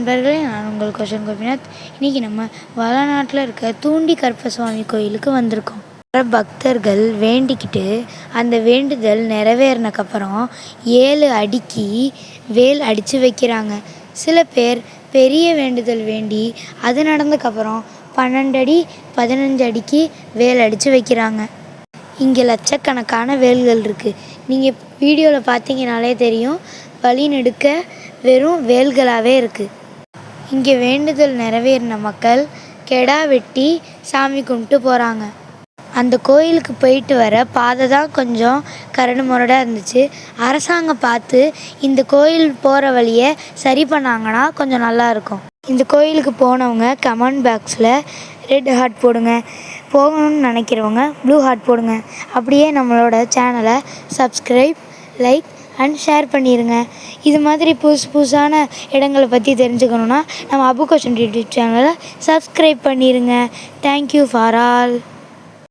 நண்பர்களே, நான் உங்கள் கொஷன் கோபிநாத். இன்றைக்கி நம்ம வளநாட்டில் இருக்க தூண்டி கருப்பசாமி கோயிலுக்கு வந்திருக்கோம். பக்தர்கள் வேண்டிக்கிட்டு அந்த வேண்டுதல் நிறைவேறினக்கப்புறம் 7 அடிக்கு வேல் அடித்து வைக்கிறாங்க. சில பேர் பெரிய வேண்டுதல் வேண்டி அது நடந்ததுக்கப்புறம் 12 அடி 15 அடிக்கு வேல் அடித்து வைக்கிறாங்க. இங்கே லட்சக்கணக்கான வேல்கள் இருக்குது. நீங்கள் வீடியோவில் பார்த்தீங்கனாலே தெரியும், வழி நெடுக்க வெறும் வேல்களாகவே இருக்குது. இங்கே வேண்டுதல் நிறைவேறின மக்கள் கெடா வெட்டி சாமி கும்பிட்டு போகிறாங்க. அந்த கோயிலுக்கு போயிட்டு வர பாதை தான் கொஞ்சம் கரடு முரடாக இருந்துச்சு. அரசாங்கம் பார்த்து இந்த கோயில் போகிற வழியை சரி பண்ணாங்கன்னா கொஞ்சம் நல்லாயிருக்கும். இந்த கோயிலுக்கு போனவங்க கமெண்ட் பாக்ஸில் ரெட் ஹார்ட் போடுங்க, போகணும்னு நினைக்கிறவங்க ப்ளூ ஹார்ட் போடுங்க. அப்படியே நம்மளோட சேனலை சப்ஸ்கிரைப், லைக் அண்ட் ஷேர் பண்ணிடுங்க. இது மாதிரி புதுசான இடங்களை பற்றி தெரிஞ்சுக்கணுன்னா நம்ம அபு கொஷன் யூடியூப் சேனலை சப்ஸ்கிரைப் பண்ணிடுங்க. Thank you for all.